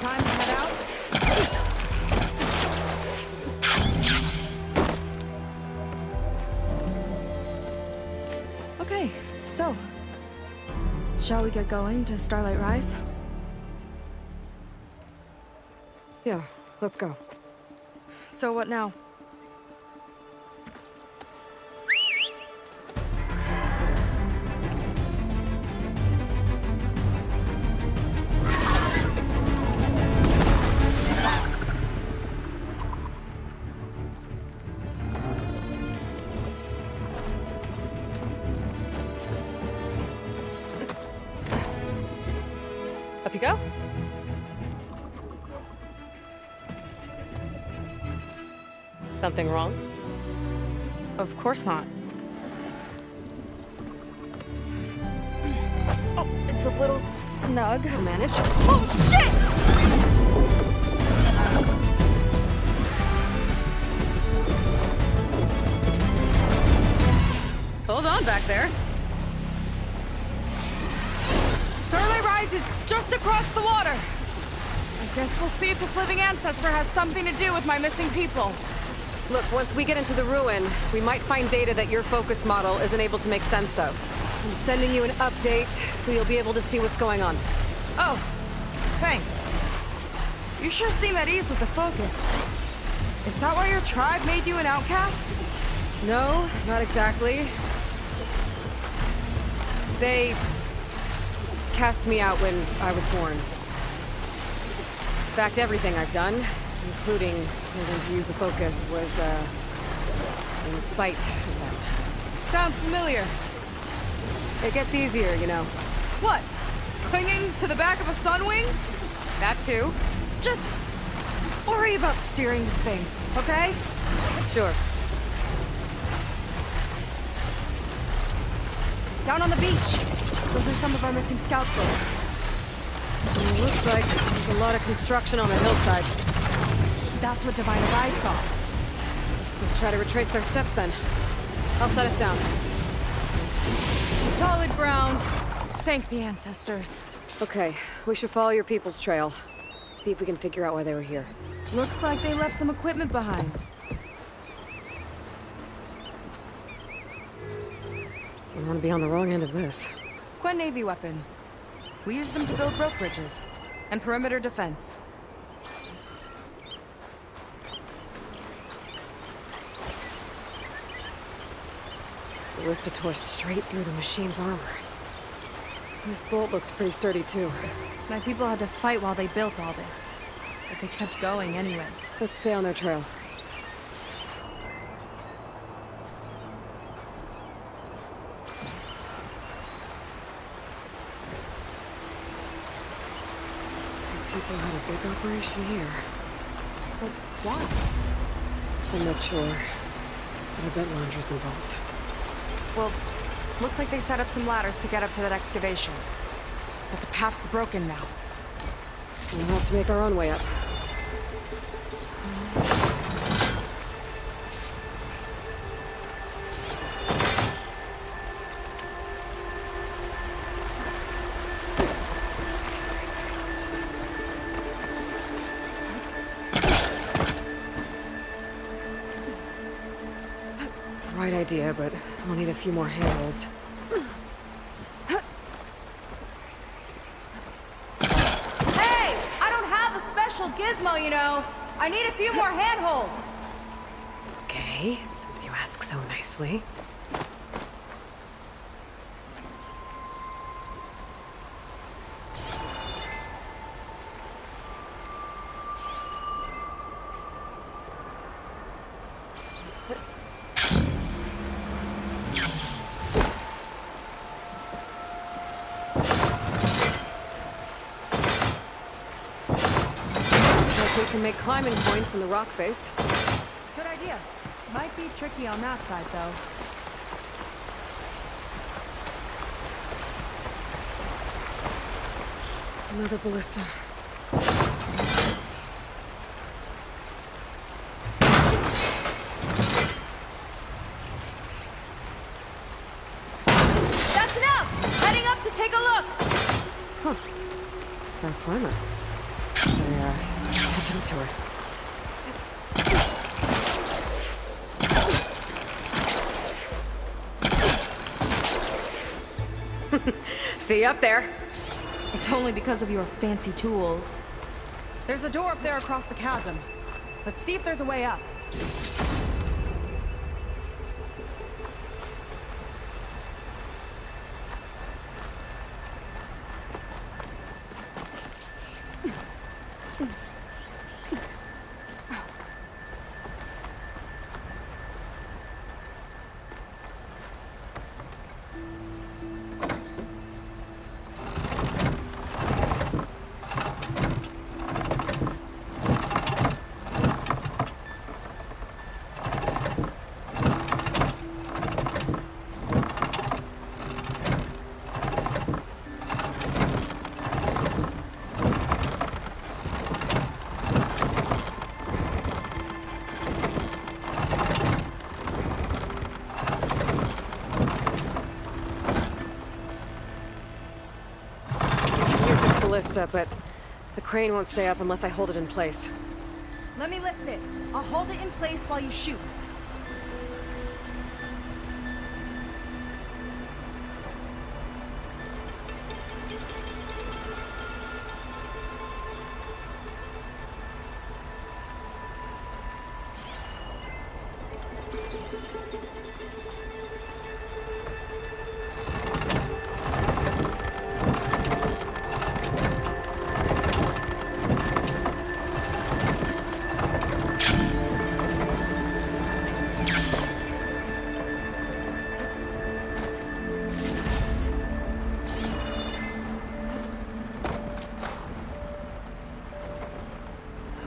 Time to head out? Okay, so... shall we get going to Starlight Rise? Yeah, let's go. So what now? Up you go. Something wrong? Of course not. Oh, it's a little snug. I'll manage. Oh, shit! Hold on back there. Starlight Rise is just across the water. I guess we'll see if this living ancestor has something to do with my missing people. Look, once we get into the ruin, we might find data that your focus model isn't able to make sense of. I'm sending you an update, so you'll be able to see what's going on. Oh, thanks. You sure seem at ease with the focus. Is that why your tribe made you an outcast? No, not exactly. They cast me out when I was born. In fact, everything I've done, including learning to use the focus, was, in spite of them. Sounds familiar. It gets easier, you know. What? Clinging to the back of a sunwing? That too? Just worry about steering this thing, okay? Sure. Down on the beach. Those are some of our missing scout boats. It looks like there's a lot of construction on the hillside. That's what Divine Eye saw. Let's try to retrace their steps then. I'll set us down. Solid ground. Thank the ancestors. Okay, we should follow your people's trail. See if we can figure out why they were here. Looks like they left some equipment behind. I don't want to be on the wrong end of this. Quen Navy weapon. We use them to build rope bridges and perimeter defense. The Ballista tore straight through the machine's armor. This bolt looks pretty sturdy too. My people had to fight while they built all this. But they kept going anyway. Let's stay on their trail. People had a big operation here. But why? I'm not sure. But I bet Londra's involved. Well, looks like they set up some ladders to get up to that excavation. But the path's broken now. We'll have to make our own way up. It's the right idea, but I'll need a few more handholds. Gizmo, you know. I need a few more handholds. Okay, since you ask so nicely. We can make climbing points in the rock face. Good idea. Might be tricky on that side, though. Another ballista. That's enough! Heading up to take a look! Huh. Fast climber. Better jump to it. See you up there. It's only because of your fancy tools. There's a door up there across the chasm. Let's see if there's a way up. Ballista, but the crane won't stay up unless I hold it in place. Let me lift it. I'll hold it in place while you shoot.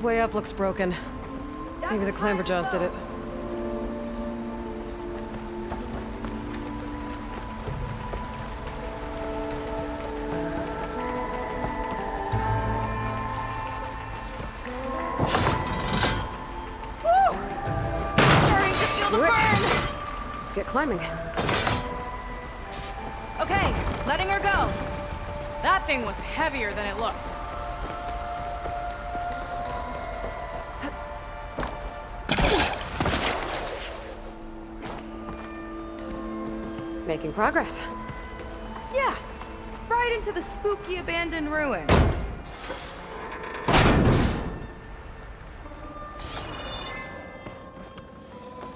Way up looks broken. Maybe the Clamberjaws did it. Let's do it. Let's get climbing. Okay, letting her go. That thing was heavier than it looked. Making progress. Yeah, right into the spooky abandoned ruin.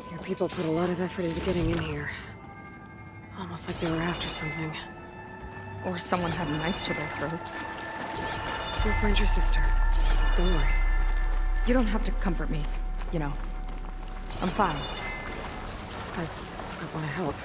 Your people put a lot of effort into getting in here. Almost like they were after something. Or someone had a knife to their throats. You'll find your sister. Don't worry. You don't have to comfort me, you know. I'm fine. I want to help.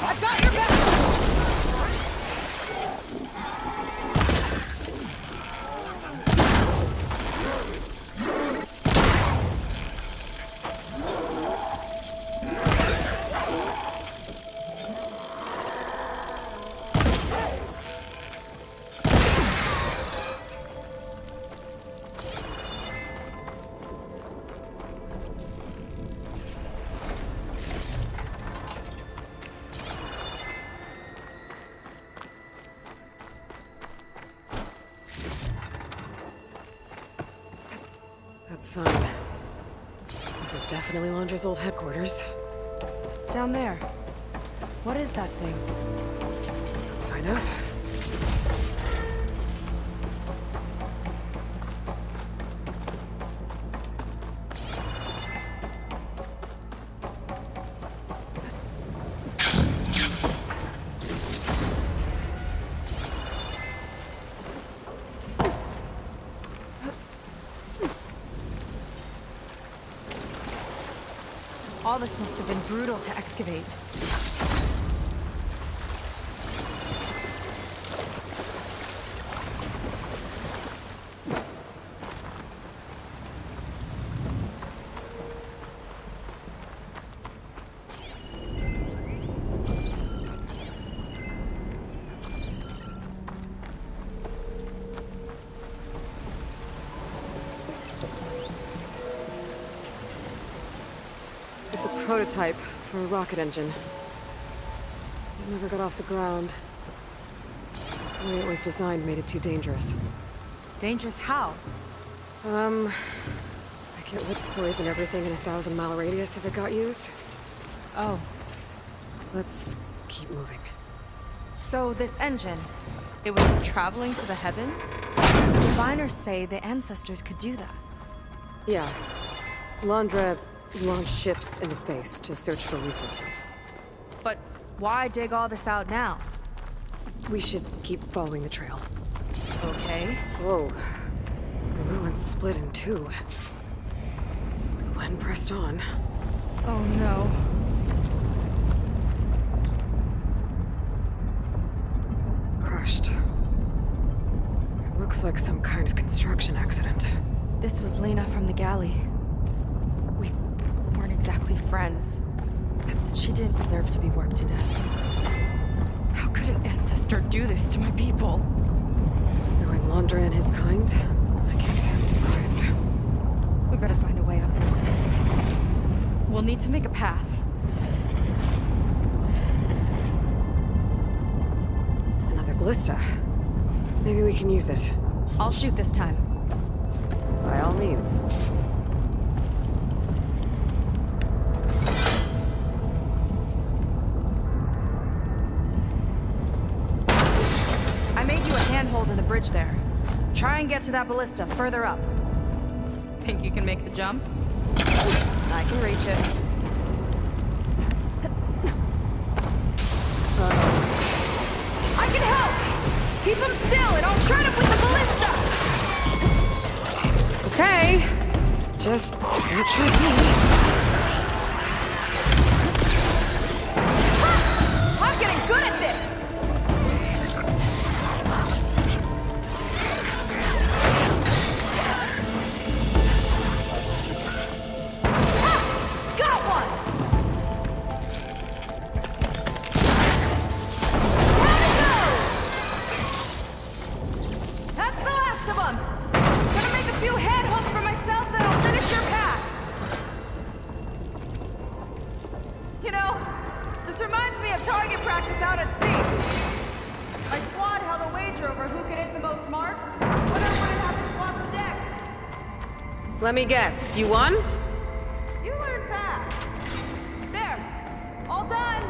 I've got your back! That sign. This is definitely Londra's old headquarters. Down there. What is that thing? Let's find out. All this must have been brutal to excavate. It's a prototype for a rocket engine. It never got off the ground. The way it was designed made it too dangerous. Dangerous how? Like it would poison everything in a 1,000-mile radius if it got used. Oh. Let's keep moving. So this engine, it was traveling to the heavens? Diviners say the ancestors could do that. Yeah. Londra launched ships into space to search for resources. But why dig all this out now? We should keep following the trail. Okay. Whoa. The ruins split in two. Gwen pressed on. Oh no. Crushed. It looks like some kind of construction accident. This was Lena from the galley. We weren't exactly friends. She didn't deserve to be worked to death. How could an ancestor do this to my people? Knowing Londra and his kind, I can't say I'm surprised. We better find a way up from this. We'll need to make a path. Another ballista. Maybe we can use it. I'll shoot this time. By all means. I made you a handhold in the bridge there. Try and get to that ballista further up. Think you can make the jump? I can reach it. I can help! Keep him still and I'll shred him with the ballista! Okay. Just don't shoot me. I'm getting good at this! Got one! That's the last of them! Gonna make a few handholds for myself, then I'll finish your path! You know, this reminds me of target practice out at sea. My squad held a wager over who could hit the most marks. Whenever I'd have to swap the decks. Let me guess. You won? You learn fast. There. All done.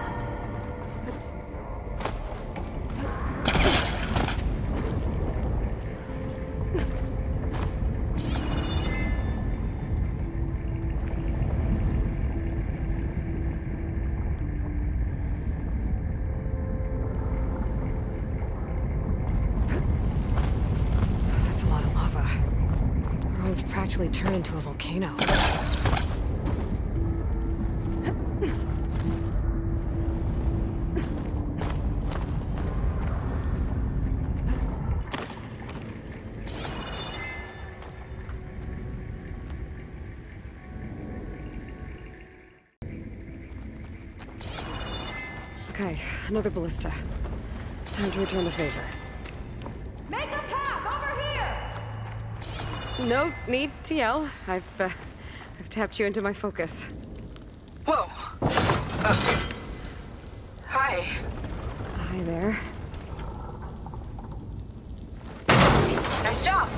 That's a lot of lava. The ruins practically turned into a volcano. Okay, another ballista. Time to return the favor. Make a path over here. No need to yell. I've tapped you into my focus. Whoa. Hi. Hi there. Nice job.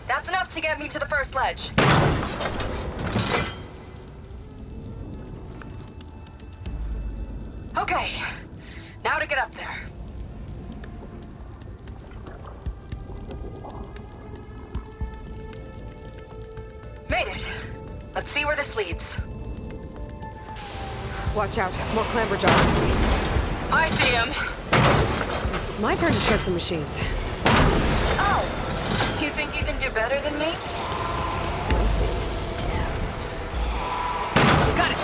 That's enough to get me to the first ledge. Okay, now to get up there. Made it. Let's see where this leads. Watch out, more clamber jaws. I see him. Guess it's my turn to shred some machines. Oh, you think you can do better than me? We'll see. Got it.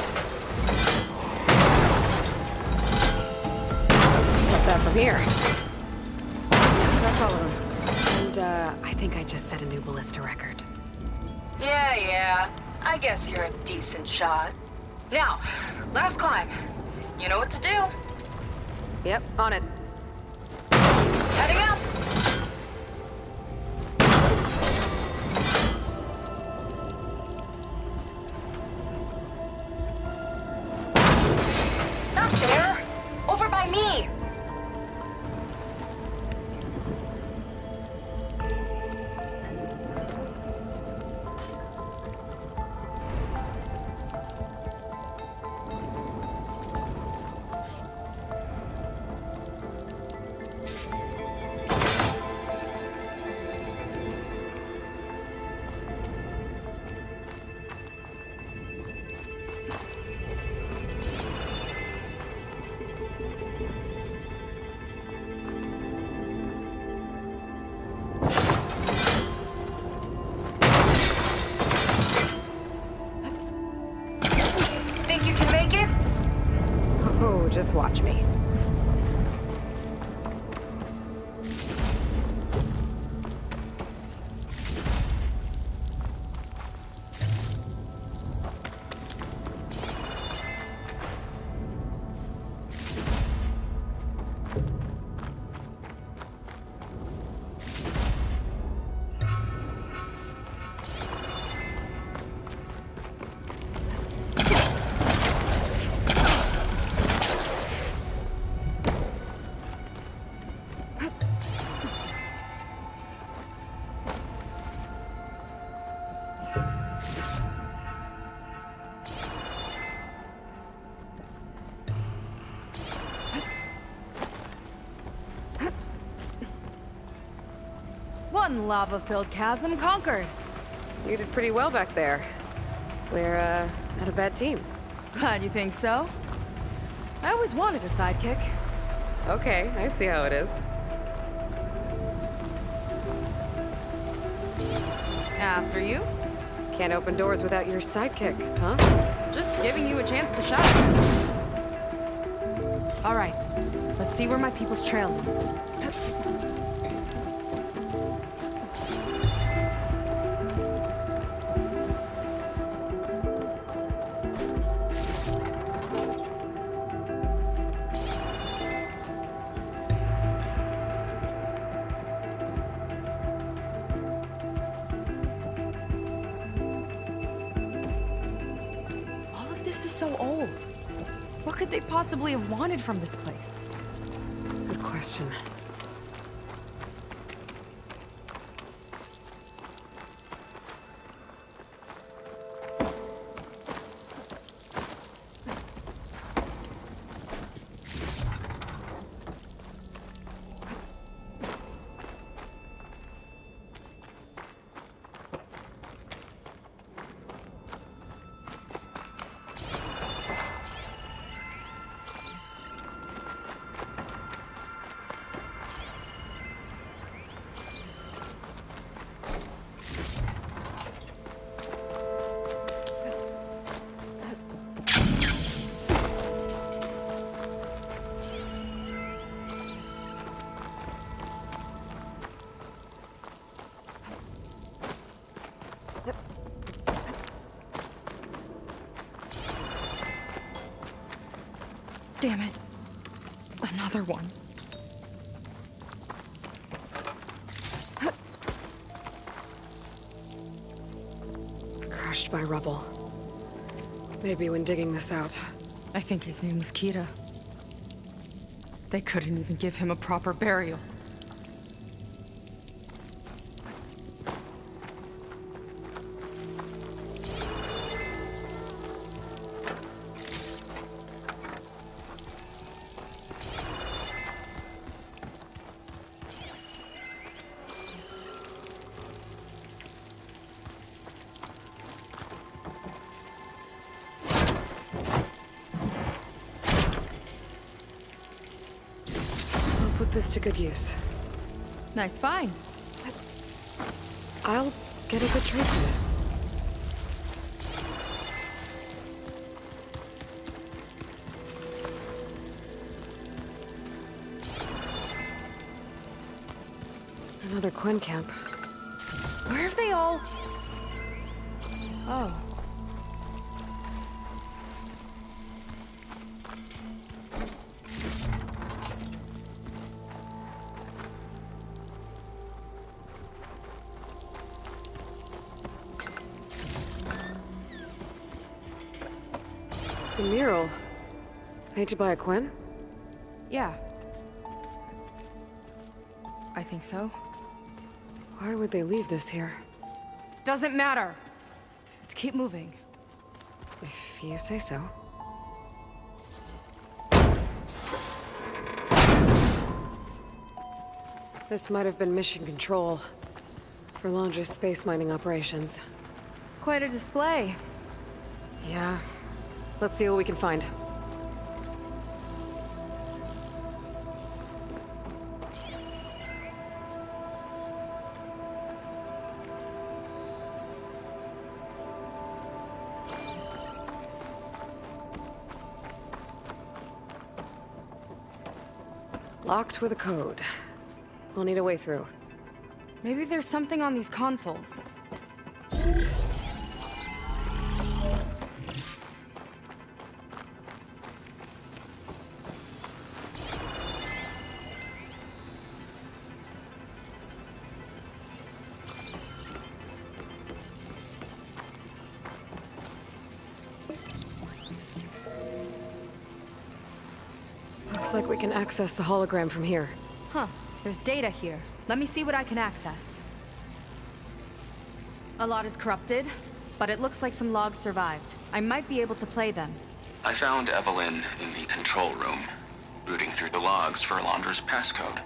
Got that from here. That's all of them. And, I think I just set a new ballista record. Yeah. I guess you're a decent shot. Now, last climb. You know what to do. Yep, on it. Heading up. Not there. Over by me. Think you can make it? Oh, just watch me. One lava-filled chasm conquered. You did pretty well back there. We're, not a bad team. Glad you think so. I always wanted a sidekick. Okay, I see how it is. After you. Can't open doors without your sidekick, huh? Just giving you a chance to shine. All right, let's see where my people's trail leads. This is so old. What could they possibly have wanted from this place? Good question. Damn it. Another one. Crushed by rubble. Maybe when digging this out. I think his name was Kita. They couldn't even give him a proper burial. this to good use. Nice find. I'll get a good trade for this. Another Quen camp. Where have they all... Oh. It's a mural. Painted by a Quen? Yeah. I think so. Why would they leave this here? Doesn't matter. Let's keep moving. If you say so. This might have been mission control for Londra's space mining operations. Quite a display. Yeah. Let's see what we can find. Locked with a code. We'll need a way through. Maybe there's something on these consoles. Looks like we can access the hologram from here. Huh. There's data here. Let me see what I can access. A lot is corrupted, but it looks like some logs survived. I might be able to play them. I found Evelyn in the control room, rooting through the logs for Londra's passcode.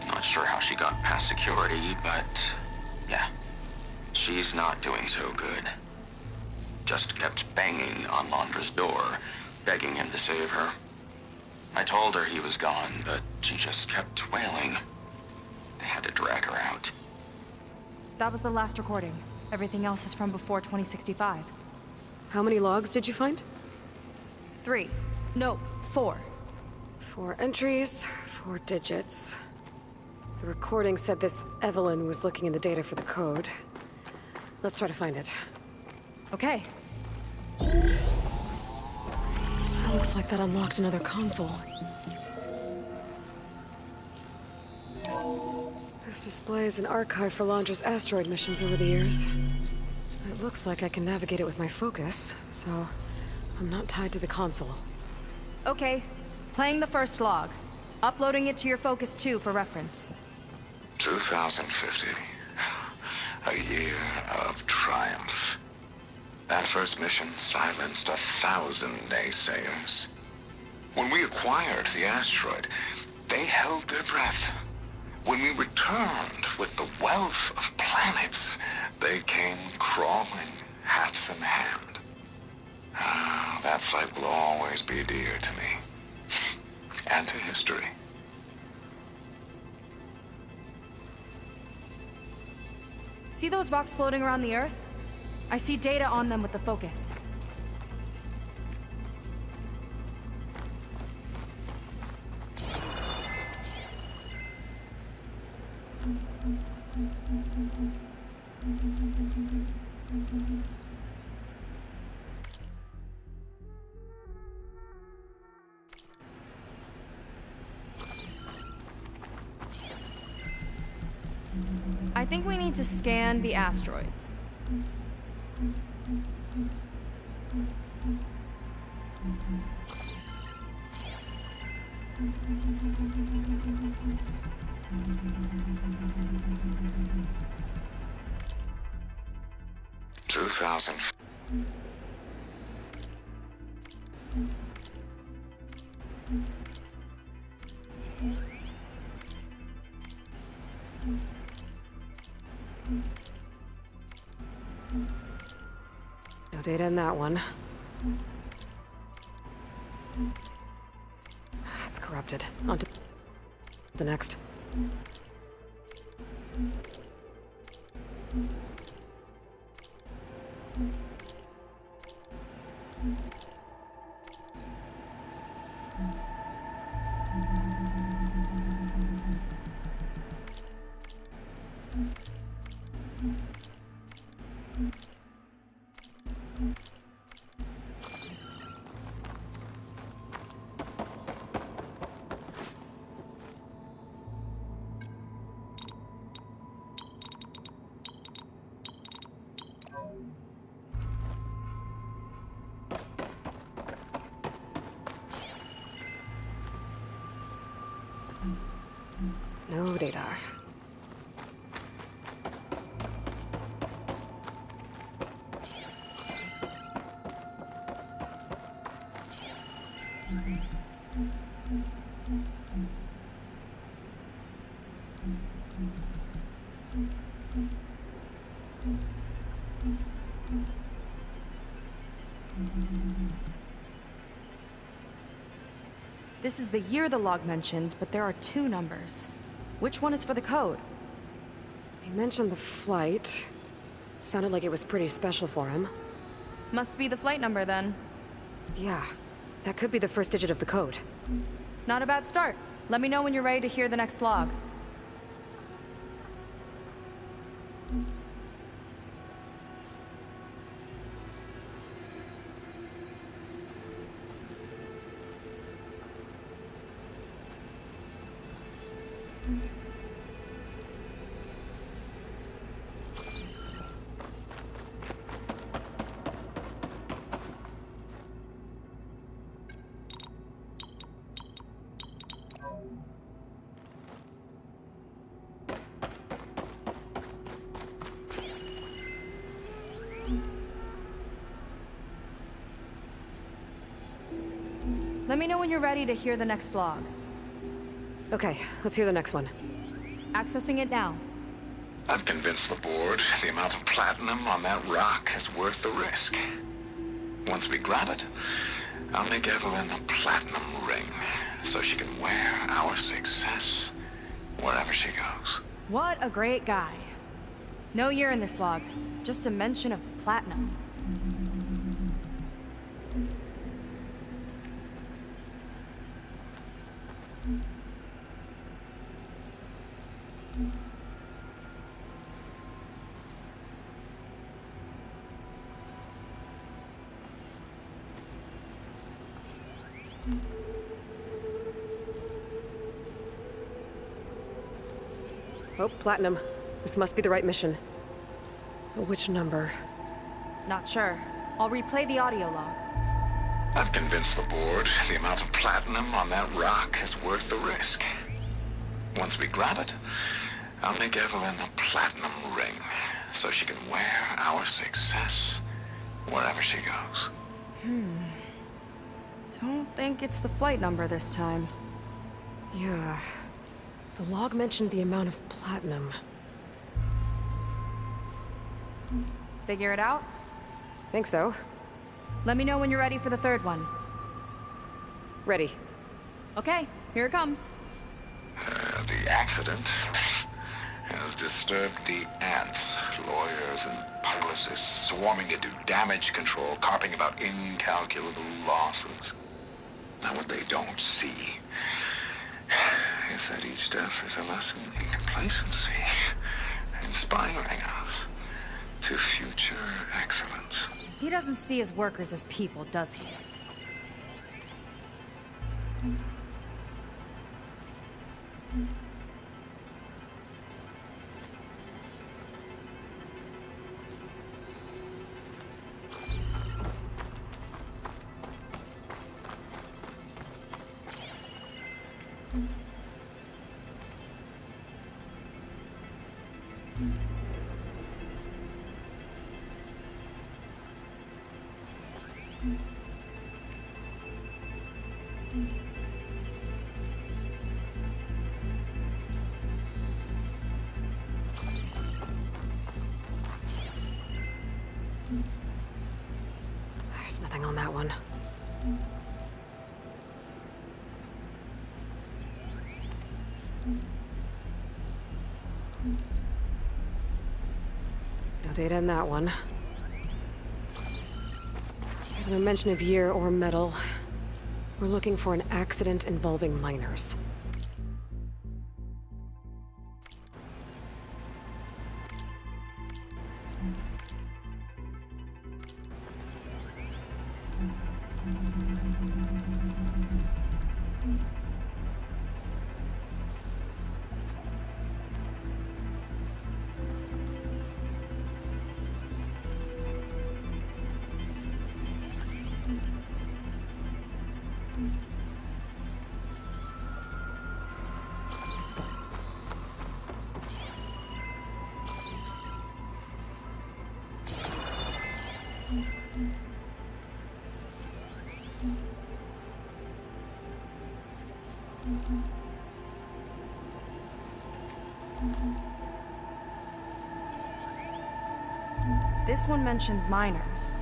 Not sure how she got past security, but yeah, she's not doing so good. Just kept banging on Londra's door, begging him to save her. I told her he was gone, but she just kept wailing. They had to drag her out. That was the last recording. Everything else is from before 2065. How many logs did you find? 3. No, 4. 4 entries, 4 digits. The recording said this Evelyn was looking in the data for the code. Let's try to find it. Okay. Looks like that unlocked another console. This displays an archive for Londra's asteroid missions over the years. It looks like I can navigate it with my focus, so I'm not tied to the console. Okay. Playing the first log. Uploading it to your Focus 2 for reference. 2050. A year of triumph. That first mission silenced 1,000 naysayers. When we acquired the asteroid, they held their breath. When we returned with the wealth of planets, they came crawling, hats in hand. Ah, that fight will always be dear to me. And to history. See those rocks floating around the Earth? I see data on them with the Focus. I think we need to scan the asteroids. No data in that one. It's corrupted. Onto... The next. No data. This is the year the log mentioned, but there are two numbers. Which one is for the code? He mentioned the flight. Sounded like it was pretty special for him. Must be the flight number then. Yeah, that could be the first digit of the code. Not a bad start. Let me know when you're ready to hear the next log. Let me know when you're ready to hear the next log. Okay, let's hear the next one. Accessing it now. I've convinced the board the amount of platinum on that rock is worth the risk. Once we grab it, I'll make Evelyn a platinum ring so she can wear our success wherever she goes. What a great guy. No year in this log, just a mention of platinum. Oh, platinum. This must be the right mission. But which number? Not sure. I'll replay the audio log. I've convinced the board the amount of platinum on that rock is worth the risk. Once we grab it, I'll make Evelyn a platinum ring so she can wear our success wherever she goes. Don't think it's the flight number this time. Yeah. The log mentioned the amount of platinum. Figure it out? Think so. Let me know when you're ready for the third one. Ready. Okay, here it comes. The accident has disturbed the ants, lawyers and publicists swarming to do damage control, carping about incalculable losses. Now what they don't see is that each death is a lesson in complacency, inspiring us to future excellence. He doesn't see his workers as people, does he? There's nothing on that one. data in that one. There's no mention of year or metal. We're looking for an accident involving miners. This one mentions miners.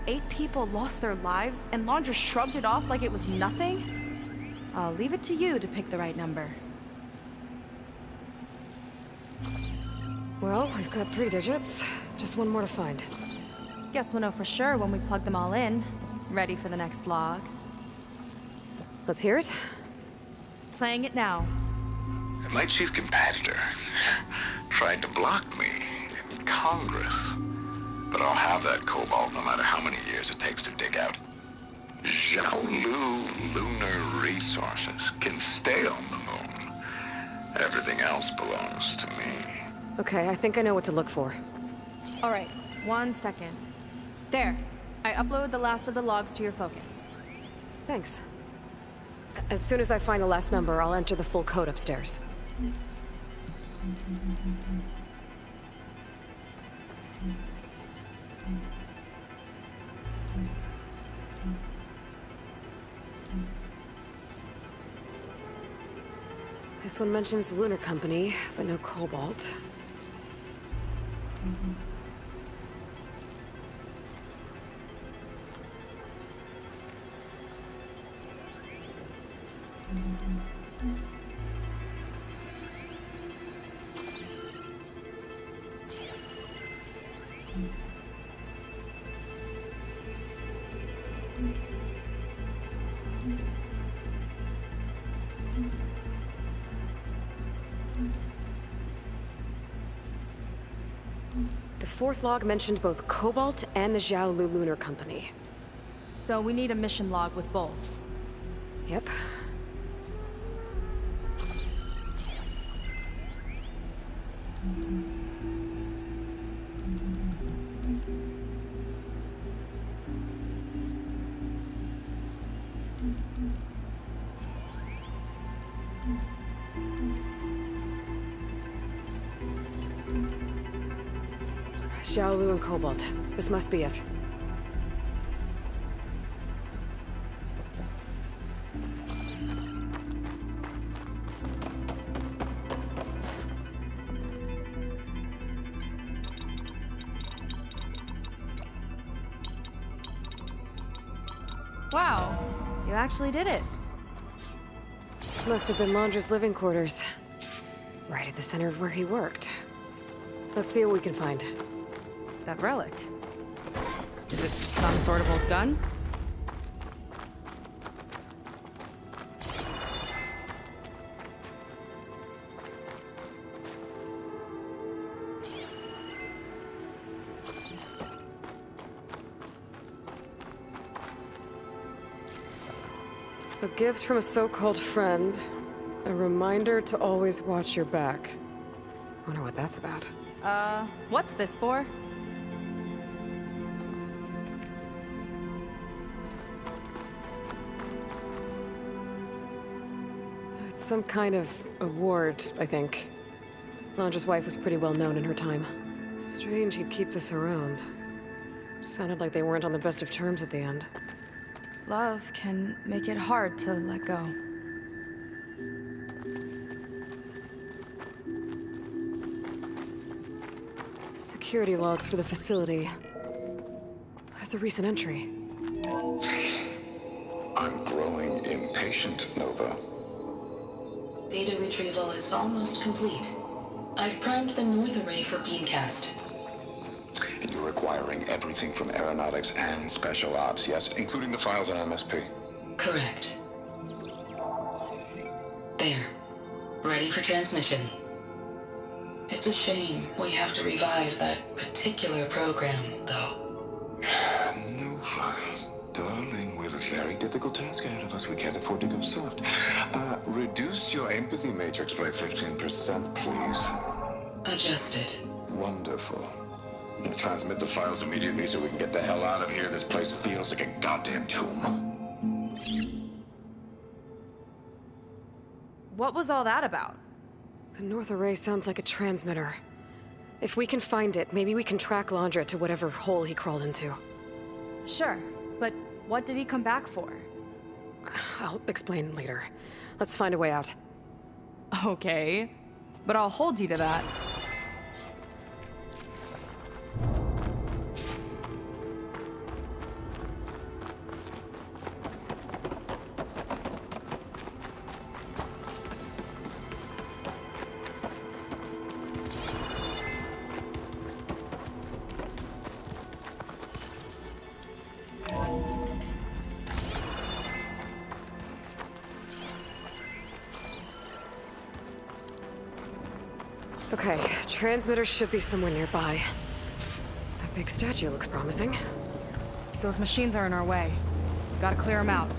8 people lost their lives, and Laundra shrugged it off like it was nothing? I'll leave it to you to pick the right number. Well, we've got 3 digits. Just one more to find. Guess we'll know for sure when we plug them all in. Ready for the next log. Let's hear it. Playing it now. My chief competitor tried to block me in Congress. But I'll have that cobalt no matter how many years it takes to dig out. Xiaolu Lunar Resources can stay on the moon. Everything else belongs to me. Okay, I think I know what to look for. All right, 1 second. There. I uploaded the last of the logs to your focus. Thanks. As soon as I find the last number, I'll enter the full code upstairs. This one mentions the Lunar Company, but no cobalt. The 4th log mentioned both Cobalt and the Xiaolu Lunar Company. So we need a mission log with both. Yep. Xiaolu and Cobalt. This must be it. Wow, you actually did it. This must have been Laundra's living quarters. Right at the center of where he worked. Let's see what we can find. That relic. Is it some sort of old gun? A gift from a so-called friend. A reminder to always watch your back. Wonder what that's about. What's this for? It's some kind of award, I think. Laundra's wife was pretty well known in her time. Strange he'd keep this around. Sounded like they weren't on the best of terms at the end. Love can make it hard to let go. Security logs for the facility. There's a recent entry. I'm growing impatient, Nova. Data retrieval is almost complete. I've primed the North Array for beamcast. You're requiring everything from aeronautics and special ops, yes? Including the files on MSP. Correct. There. Ready for transmission. It's a shame we have to revive that particular program, though. Nova, darling, we have a very difficult task ahead of us. We can't afford to go soft. Reduce your empathy matrix by 15%, please. Adjusted. Wonderful. Now transmit the files immediately so we can get the hell out of here. This place feels like a goddamn tomb. What was all that about? The North Array sounds like a transmitter. If we can find it, maybe we can track Landra to whatever hole he crawled into. Sure, but what did he come back for? I'll explain later. Let's find a way out. Okay, but I'll hold you to that. Okay, transmitter should be somewhere nearby. That big statue looks promising. Those machines are in our way. Gotta clear them out.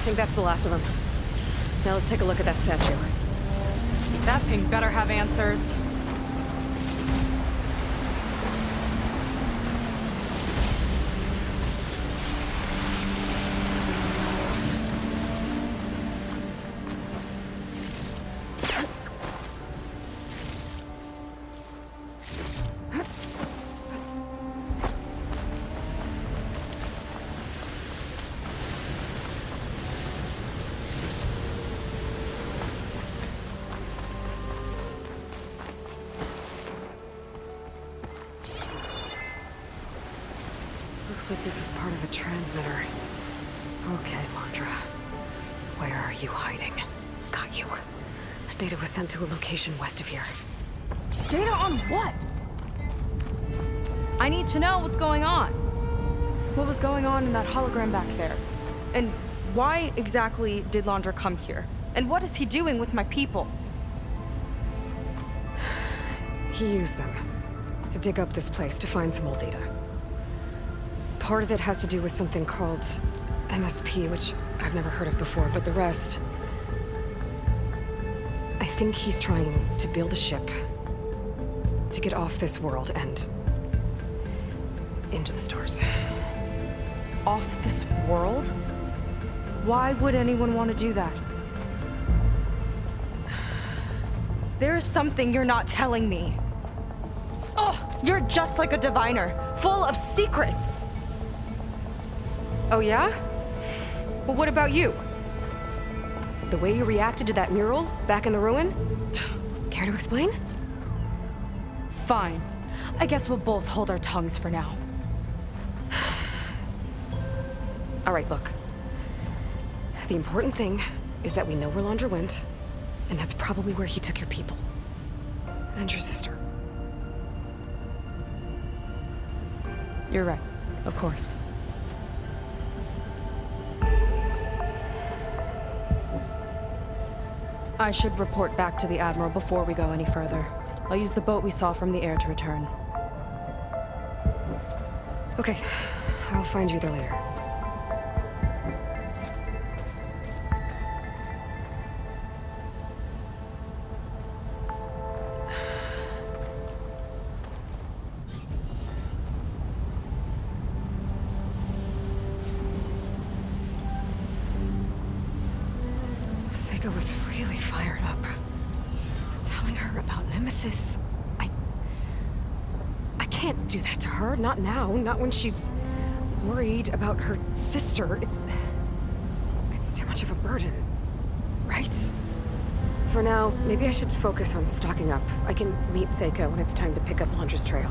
think that's the last of them. Now let's take a look at that statue. That thing better have answers. Looks like this is part of a transmitter. Okay, Londra. Where are you hiding? Got you. Data was sent to a location west of here. Data on what? I need to know what's going on. What was going on in that hologram back there? And why exactly did Londra come here? And what is he doing with my people? He used them to dig up this place to find some old data. Part of it has to do with something called MSP, which I've never heard of before, but the rest... I think he's trying to build a ship to get off this world and into the stars. Off this world? Why would anyone want to do that? There's something you're not telling me. Oh, you're just like a diviner, full of secrets. Oh yeah? Well, what about you? The way you reacted to that mural back in the ruin? Care to explain? Fine. I guess we'll both hold our tongues for now. All right, look. The important thing is that we know where Londra went, and that's probably where he took your people. And your sister. You're right. Of course. I should report back to the Admiral before we go any further. I'll use the boat we saw from the air to return. Okay. I'll find you there later. Seika was really fired up. Telling her about Nemesis. I can't do that to her. Not now. Not when she's worried about her sister. It's too much of a burden. Right? For now, maybe I should focus on stocking up. I can meet Seika when it's time to pick up Londra's trail.